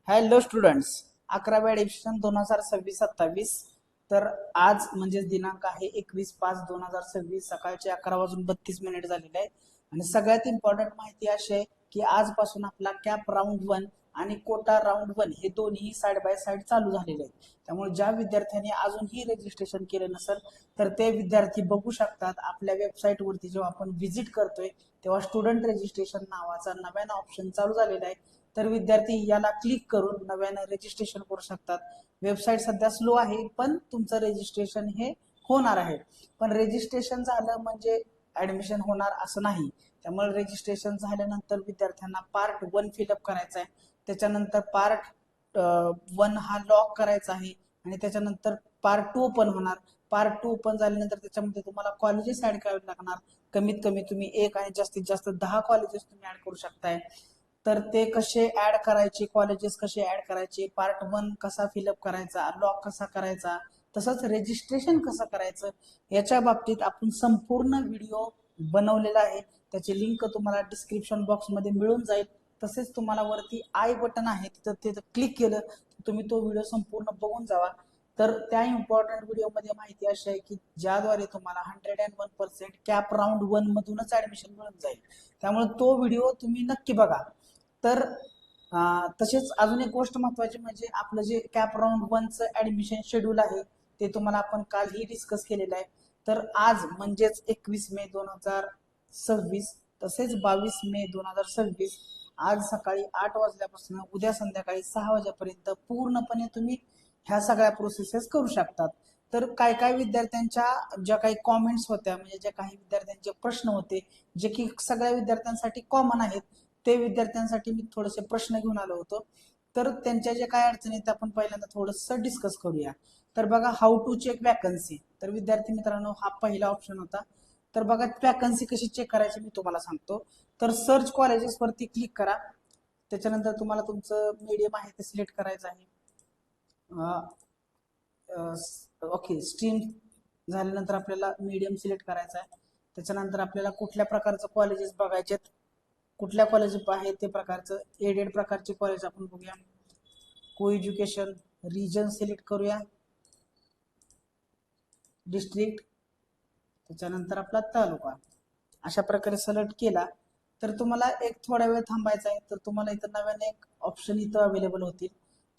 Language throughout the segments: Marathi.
Hello students, 11वी admission 2026-27. तर आज म्हणजेच दिनांक आहे 21/5/2026 सकाळचे 11:32 झालेले आहे. आणि सगळ्यात इम्पॉर्टंट माहिती अशी आहे की आजपासून आपला कॅप राऊंड 1 आणि कोटा राऊंड 1 हे दोन्ही साइड बाय साइड चालू झालेले आहेत. त्यामुळे ज्या विद्यार्थ्यांनी अजूनही रजिस्ट्रेशन केलं नसेल तर ते विद्यार्थी बघू शकतात आपल्या वेबसाईटवरती. जेव्हा आपण व्हिजिट करतोय तेव्हा स्टुडंट रजिस्ट्रेशन नावाचा नव्यानं ऑप्शन चालू झालेला आहे. तर विद्यार्थी याला क्लिक करून नव्यानं रजिस्ट्रेशन करू शकतात. वेबसाईट सध्या स्लो आहे पण तुमचं रजिस्ट्रेशन हे होणार आहे. पण रजिस्ट्रेशन झालं म्हणजे ऍडमिशन होणार असं नाही. त्यामुळे रजिस्ट्रेशन झाल्यानंतर विद्यार्थ्यांना पार्ट 1 फिलअप करायचा आहे. त्याच्यानंतर पार्ट 1 हा लॉक करायचा आहे आणि त्याच्यानंतर पार्ट 2 ओपन होणार. पार्ट 2 ओपन झाल्यानंतर त्याच्यामध्ये तुम्हाला कॉलेजेस ऍड करावे लागणार. कमीत कमी तुम्ही 1 आणि जास्तीत जास्त 10 कॉलेजेस तुम्ही ऍड करू शकताय. तर ते कसे ऍड करायचे, कॉलेजेस कसे ऍड करायचे, पार्ट 1 कसा फिलअप करायचा, लॉक कसा करायचा, तसंच रजिस्ट्रेशन कसं करायचं याच्या बाबतीत आपण संपूर्ण व्हिडिओ बनवलेला आहे. त्याची लिंक तुम्हाला डिस्क्रिप्शन बॉक्समध्ये मिळून जाईल. तसेच तुम्हाला वरती आय बटन आहे तिथं क्लिक केलं तर तुम्ही तो व्हिडिओ संपूर्ण बघून जावा. तर त्या इम्पॉर्टंट व्हिडिओमध्ये माहिती अशी आहे की ज्याद्वारे तुम्हाला 101% कॅप राऊंड 1 मधूनच ऍडमिशन मिळून जाईल. त्यामुळे तो व्हिडिओ तुम्ही नक्की बघा. तर तसेच अजून एक गोष्ट महत्वाची म्हणजे आपलं जे कॅप राऊंड 1चं ऍडमिशन शेड्यूल आहे ते तुम्हाला आपण कालही डिस्कस केलेलं आहे. तर आज म्हणजेच 21 मे 2026 तसेच 22 मे 2026 आज सकाळी 8 वाजल्यापासून उद्या संध्याकाळी 6 वाजेपर्यंत पूर्णपणे तुम्ही ह्या सगळ्या प्रोसेसेस करू शकतात. तर काय काय विद्यार्थ्यांच्या ज्या काही कॉमेंट्स होत्या म्हणजे ज्या काही विद्यार्थ्यांचे प्रश्न होते जे की सगळ्या विद्यार्थ्यांसाठी कॉमन आहेत ते विद्यार्थ्यांसाठी मी थोडेसे प्रश्न घेऊन आलो होतो. तर त्यांच्या जे काय अडचणी आहेत आपण पहिल्यांदा थोडंसं डिस्कस करूया. तर बघा, हाऊ टू चेक वॅकन्सी. तर विद्यार्थी मित्रांनो हा पहिला ऑप्शन होता. तर बघा वॅकन्सी कशी चेक करायची मी तुम्हाला सांगतो. तर सर्च कॉलेजेस वरती क्लिक करा. त्याच्यानंतर तुम्हाला तुमचं मीडियम आहे ते सिलेक्ट करायचं आहे. ओके, स्ट्रीम झाल्यानंतर आपल्याला मीडियम सिलेक्ट करायचा आहे. त्याच्यानंतर आपल्याला कुठल्या प्रकारचं कॉलेजेस बघायचे, कुठल्या कॉलेज आहे ते प्रकारचं एडेड प्रकारचे कॉलेज आपण बघूया. को एज्युकेशन, रिजन सिलेक्ट करूया, डिस्ट्रिक्ट, त्याच्यानंतर आपला तालुका. अशा प्रकारे सिलेक्ट केला तर तुम्हाला एक थोडा वेळ थांबायचा आहे. तर तुम्हाला इथं नव्याने एक ऑप्शन इथं अवेलेबल होतील.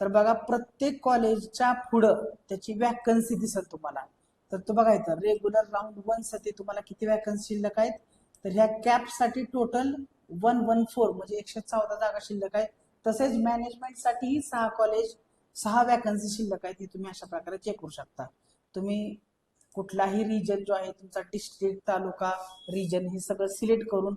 तर बघा प्रत्येक कॉलेजच्या पुढं त्याची वॅकन्सी दिसेल तुम्हाला. तर तो बघा इथं रेग्युलर राऊंड 1 साठी तुम्हाला किती वॅकन्सी शिल्लक आहेत. तर ह्या कॅप साठी टोटल 114 म्हणजे 114 जागा शिल्लक आहे. तसेच मॅनेजमेंट साठी 6 कॉलेज 6 वॅकन्सी शिल्लक आहेत. हे तुम्ही अशा प्रकारे चेक करू शकता. तुम्ही कुठलाही रिजन जो आहे तुमचा डिस्ट्रिक्ट, तालुका, रिजन हे सगळं सिलेक्ट करून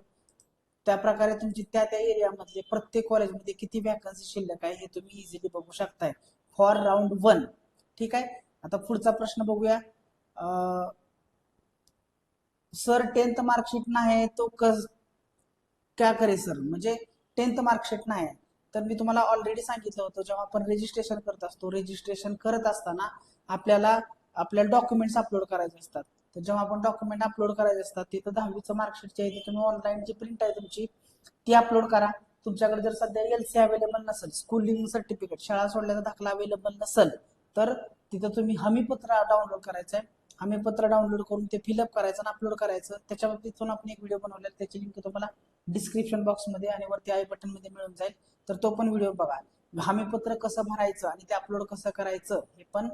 त्या प्रकारे तुमची त्या त्या एरियामधले प्रत्येक कॉलेजमध्ये किती वॅकन्सी शिल्लक आहे हे तुम्ही इझिली बघू शकताय फॉर राऊंड 1. ठीक आहे. आता पुढचा प्रश्न बघूया. सर 10th मार्कशीट नाही तो क्या करे सर, म्हणजे 10th मार्कशीट नाही. तर मी तुम्हाला ऑलरेडी सांगितलं होतं जेव्हा आपण रजिस्ट्रेशन करत असतो, रजिस्ट्रेशन करत असताना आपल्याला डॉक्युमेंट्स अपलोड करायचे असतात. तर जेव्हा आपण डॉक्युमेंट अपलोड करायचे असतात तिथं 10वीचं मार्कशीट जे आहे तुम्ही ऑनलाईन जी प्रिंट आहे तुमची ती अपलोड करा. तुमच्याकडे जर सध्या LC अवेलेबल नसेल, स्कूल लिव्हिंग सर्टिफिकेट शाळा सोडल्याचा दाखला अवेलेबल नसेल तर तिथं तुम्ही हमीपत्र डाउनलोड करायचं आहे. हमीपत्र डाउनलोड करून ते फिलअप करायचं आणि अपलोड करायचं. त्याच्या बाबतीतून आपण एक व्हिडिओ बनवलेला, त्याची लिंक तुम्हाला डिस्क्रिप्शन बॉक्समध्ये आणि वरती आय बटन मध्ये मिळून जाईल. तर तो पण व्हिडिओ बघा. हमीपत्र कसं भरायचं आणि ते अपलोड कसं करायचं हे पण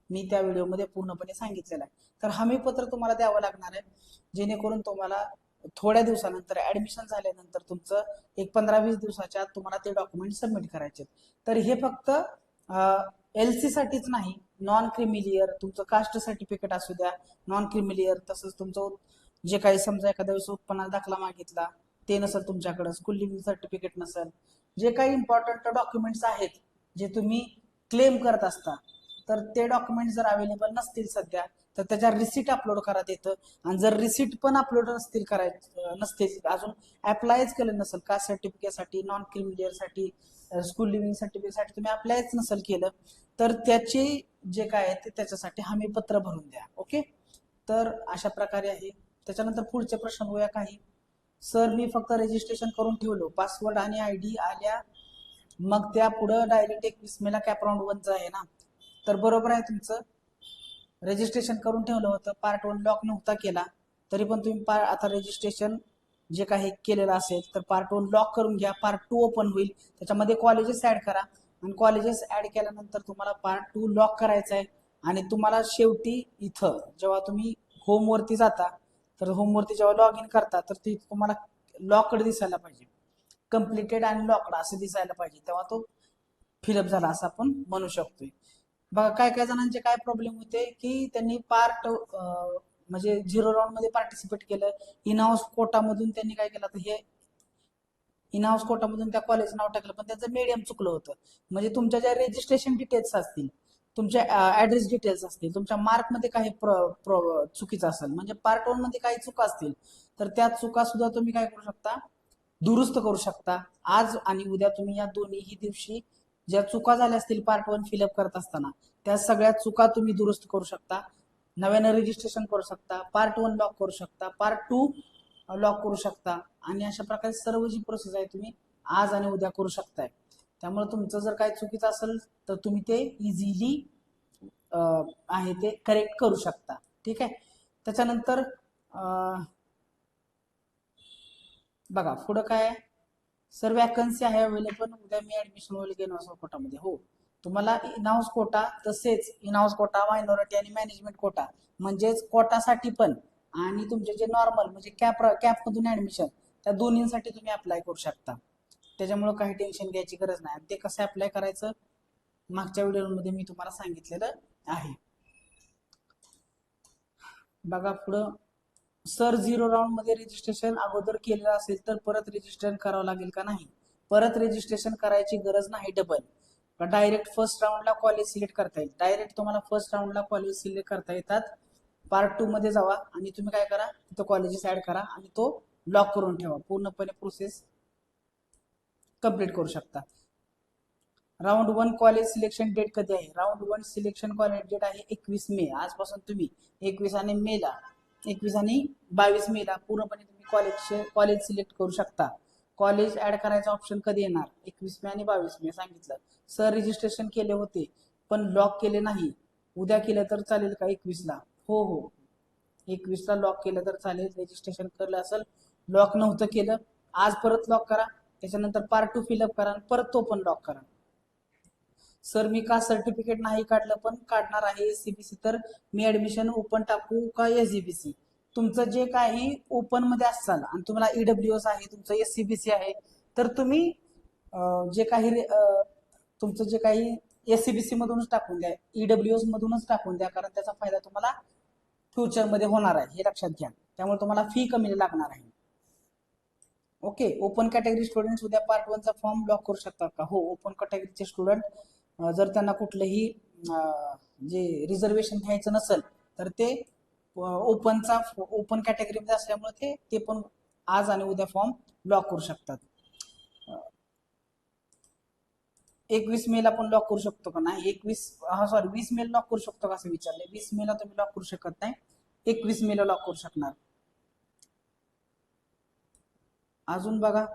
मी त्या व्हिडिओमध्ये पूर्णपणे सांगितलेलं आहे. तर हमीपत्र तुम्हाला द्यावं लागणार आहे जेणेकरून तुम्हाला थोड्या दिवसानंतर ऍडमिशन झाल्यानंतर तुमचं एक 15-20 दिवसाच्या आत तुम्हाला ते डॉक्युमेंट सबमिट करायचे. तर हे फक्त LC साठीच नाही, नॉन क्रिमिलियर तुमचं कास्ट सर्टिफिकेट असू द्या, नॉन क्रिमिलियर, तसंच तुमचं जे काही समजा एखाद्या वेळेस उत्पन्नाचा दाखला मागितला ते नसेल तुमच्याकडे, स्कूल लिव्हिंग सर्टिफिकेट नसेल, जे काही इम्पॉर्टंट डॉक्युमेंट्स आहेत जे तुम्ही क्लेम करत असता तर ते डॉक्युमेंट जर अवेलेबल नसतील सध्या तर त्याच्या रिसिट अपलोड करा देतं. आणि जर रिसिट पण अपलोड नसतील अजून अप्लायच केलं नसेल कास्ट सर्टिफिकेटसाठी, नॉन क्रिमिलियरसाठी, स्कूल लिव्हिंग सर्टिफिकेटसाठी तुम्ही अप्लायच नसेल केलं तर त्याचे जे काय आहे ते त्याच्यासाठी हमीपत्र भरून द्या. ओके. तर अशा प्रकारे आहे. त्याच्यानंतर पुढचे प्रश्न बघूया काही. सर मी फक्त रजिस्ट्रेशन करून ठेवलो, पासवर्ड आणि ID आल्या मग त्या पुढं डायरेक्ट 21 मेला कॅप राऊंड 1चं आहे ना. तर बरोबर आहे तुमचं. रजिस्ट्रेशन करून ठेवलं होतं, पार्ट 1 लॉक नव्हता केला तरी पण तुम्ही आता रजिस्ट्रेशन जे काही केलेलं असेल तर पार्ट 1 लॉक करून घ्या. पार्ट 2 ओपन होईल, त्याच्यामध्ये कॉलेजेस ऍड करा आणि कॉलेजेस ऍड केल्यानंतर तुम्हाला पार्ट 2 लॉक करायचा आहे. आणि तुम्हाला शेवटी इथं जेव्हा तुम्ही होमवरती जाता तर होमवरती जेव्हा लॉग इन करता तर ती तुम्हाला लॉकड दिसायला पाहिजे, कम्प्लिटेड आणि लॉकड असं दिसायला पाहिजे, तेव्हा तो फिलअप झाला असं आपण म्हणू शकतोय. बघा काय काय जणांचे काय प्रॉब्लेम होते की त्यांनी पार्ट म्हणजे 0 राऊंड मध्ये पार्टिसिपेट केलं, इन हाऊस कोटामधून त्यांनी काय केलं, तर हे इन हाऊस कोटामधून त्या कॉलेज नाव टाकलं पण त्यांचं मीडियम चुकलं होतं. म्हणजे तुमच्या ज्या रजिस्ट्रेशन डिटेल्स असतील, तुमच्या ऍड्रेस डिटेल्स असतील, तुमच्या मार्कमध्ये काही चुकीचं असेल, म्हणजे पार्ट 1 मध्ये काही चुका असतील तर त्या चुका सुद्धा तुम्ही काय करू शकता, दुरुस्त करू शकता. आज आणि उद्या तुम्ही या दोन्हीही दिवशी ज्या चुका झाल्या असतील पार्ट 1 फिलअप करत असताना त्या सगळ्या चुका तुम्ही दुरुस्त करू शकता. नव्यानं रजिस्ट्रेशन करू शकता, पार्ट 1 लॉक करू शकता, पार्ट 2 लॉक करू शकता आणि अशा प्रकारे सर्व जी प्रोसेस आहे तुम्ही आज आणि उद्या करू शकताय. त्यामुळे तुमचं जर काही चुकीचं असेल तर तुम्ही ते इझिली आहे ते करेक्ट करू शकता. ठीक आहे. त्याच्यानंतर बघा पुढं काय आहे, सर वॅकन्सी आहे अवेलेबल, उद्या मी ऍडमिशन होईल इन हाऊस कोटामध्ये. हो, तुम्हाला इन हाऊस कोटा तसेच इन हाऊस कोटा, मायनॉरिटी आणि मॅनेजमेंट कोटा म्हणजेच कोटासाठी पण आणि तुमचे जे नॉर्मल म्हणजे कॅप मधून ऍडमिशन, त्या दोन्हींसाठी तुम्ही अप्लाय करू शकता. त्याच्यामुळे काही टेन्शन घ्यायची गरज नाही. ते कसं अप्लाय करायचं मागच्या व्हिडिओमध्ये मी तुम्हाला सांगितलेलं आहे. बघा पुढं, सर 0 राऊंड मध्ये रजिस्ट्रेशन अगोदर केलेलं असेल तर परत रजिस्ट्रेशन करावं लागेल का? नाही, परत रजिस्ट्रेशन करायची गरज नाही. डबल डायरेक्ट फर्स्ट राऊंडला कॉलेज सिलेक्ट करता येईल. डायरेक्ट तुम्हाला फर्स्ट राऊंडला कॉलेज सिलेक्ट करता येतात. पार्ट 2 मध्ये जावा आणि तुम्ही काय करा, तिथं कॉलेजेस ऍड करा आणि तो लॉक करून ठेवा. पूर्णपणे प्रोसेस कम्प्लीट करू शकता. राऊंड 1 कॉलेज सिलेक्शन डेट कधी आहे? राऊंड 1 सिलेक्शन कॉलेज डेट आहे 21 मे. आजपासून तुम्ही 21 आणि 22 मेला पूर्णपणे तुम्ही कॉलेज सिलेक्ट करू शकता. कॉलेज ऍड करायचा ऑप्शन कधी येणार? 21 मे आणि 22 मे सांगितलं. सर रजिस्ट्रेशन केले होते पण लॉक केले नाही, उद्या केलं तर चालेल का 21ला? हो हो, 21ला लॉक केलं तर चालेल. रजिस्ट्रेशन केलं असेल, लॉक नव्हतं केलं, आज परत लॉक करा, त्याच्यानंतर पार्ट 2 फिलअप करा परत तो पण लॉक करा. सर मी का सर्टिफिकेट नाही काढलं पण काढणार आहे एससीबीसी, तर मी ऍडमिशन ओपन टाकू का एसजीबीसी? तुमचं जे काही ओपन मध्ये असाल आणि तुम्हाला ईडब्ल्यूएस आहे, तुमचं एससीबीसी आहे, तर तुम्ही जे काही तुमचं जे काही एससीबीसी मधूनच टाकून द्या, ईडब्ल्यूएस मधूनच टाकून द्या, कारण त्याचा फायदा तुम्हाला फ्युचरमध्ये होणार आहे, हे लक्षात घ्या. त्यामुळे तुम्हाला फी कमी लागणार आहे. ओके. ओपन कॅटेगरी स्टुडंट उद्या पार्ट 1चा फॉर्म लॉक करू शकतात का? हो, ओपन कॅटेगरीचे स्टुडंट जर त्यांना कुठलंही जे रिझर्वेशन घ्यायचं नसेल तर ते ओपन कॅटेगरीमध्ये असल्यामुळे ते पण आज आणि उद्या फॉर्म लॉक करू शकतात. 21 मेला पण लॉक करू शकतो का? नाही, 20 मेला लॉक करू शकतो का असं विचारले. 20 मेला तुम्ही लॉक करू शकत नाही, 21 मेला लॉक करू शकणार. अजून बघा,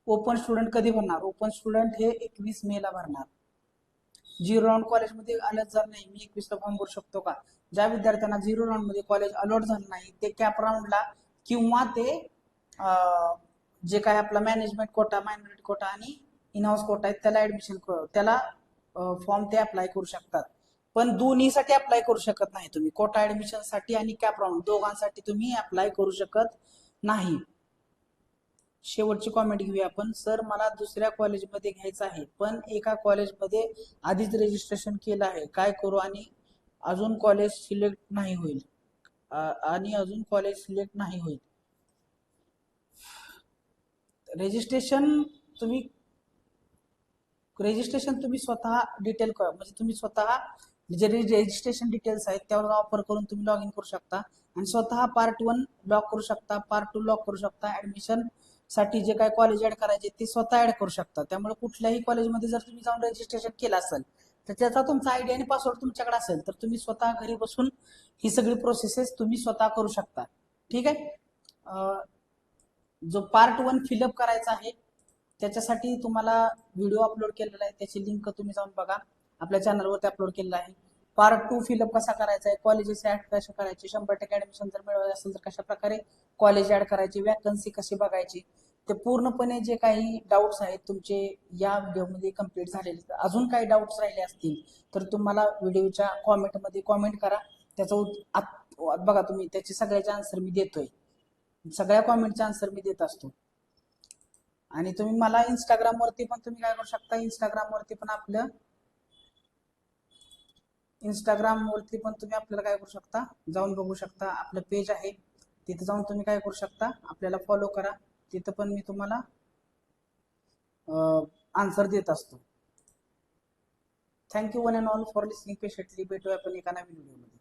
ओपन स्टुडंट कधी भरणार? ओपन स्टुडंट हे 21 मेला भरणार. 0 राऊंड कॉलेजमध्ये अलॉट झालं नाही, मी 21ला फॉर्म भरू शकतो का? ज्या विद्यार्थ्यांना 0 राऊंड मध्ये कॉलेज अलॉट झालं नाही ते कॅप राऊंडला किंवा ते जे काय आपला मॅनेजमेंट कोटा, मायनॉरिटी कोटा आणि इन हाऊस कोटा आहे त्याला फॉर्म ते अप्लाय करू शकतात. पण दोन्हीसाठी अप्लाय करू शकत नाही तुम्ही. कोटा ऍडमिशन साठी आणि कॅप राऊंड दोघांसाठी तुम्ही अप्लाय करू शकत नाही. शेवटची कॉमेंट घेऊया आपण. सर मला दुसऱ्या कॉलेजमध्ये घ्यायचं आहे पण एका कॉलेजमध्ये आधीच रजिस्ट्रेशन केलं आहे, काय करू? आणि अजून कॉलेज सिलेक्ट नाही होईल रजिस्ट्रेशन तुम्ही स्वतः डिटेल म्हणजे तुम्ही स्वतः जे रजिस्ट्रेशन डिटेल्स आहेत त्यावर वापर करून तुम्ही लॉग इन करू शकता आणि स्वतः पार्ट 1 लॉक करू शकता, पार्ट 2 लॉक करू शकता. ऍडमिशन साठी जे काही कॉलेज ऍड करायचे ते स्वतः ऍड करू शकता. त्यामुळे कुठल्याही कॉलेजमध्ये जर तुम्ही जाऊन रजिस्ट्रेशन केलं असेल तर त्याचा तुमचा आयडी आणि पासवर्ड तुमच्याकडे असेल तर तुम्ही स्वतः घरी बसून ही सगळी प्रोसेसेस तुम्ही स्वतः करू शकता. ठीक आहे. जो पार्ट 1 फिलअप करायचा आहे त्याच्यासाठी तुम्हाला व्हिडिओ अपलोड केलेला आहे, त्याची लिंक तुम्ही जाऊन बघा. आपल्या चॅनलवरती अपलोड केलेला आहे. पार्ट 2 फिलअप कसा करायचा आहे, कॉलेजेस ऍड कशा करायचे, 100% ऍडमिशन जर मिळवायचं असेल तर कशा प्रकारे कॉलेज ऍड करायची, वॅकन्सी कशी बघायची, ते पूर्णपणे जे काही डाऊट्स आहेत तुमचे या व्हिडिओमध्ये कंप्लीट झालेले. अजून काही डाऊट्स राहिले असतील तर तुम्हाला व्हिडिओच्या कॉमेंटमध्ये कॉमेंट करा. त्याचा बघा तुम्ही त्याचे सगळ्याचे आन्सर मी देतोय, सगळ्या कॉमेंटचे आन्सर मी देत असतो. आणि तुम्ही मला इंस्टाग्रामवरती पण तुम्ही काय करू शकता, इंस्टाग्रामवरती पण तुम्ही आपल्याला काय करू शकता, जाऊन बघू शकता. आपलं पेज आहे तिथे जाऊन तुम्ही काय करू शकता, आपल्याला फॉलो करा. तिथं पण मी तुम्हाला आन्सर देत असतो. Thank you one and all for listening patiently. भेटूया आपण एका नवीन व्हिडिओमध्ये.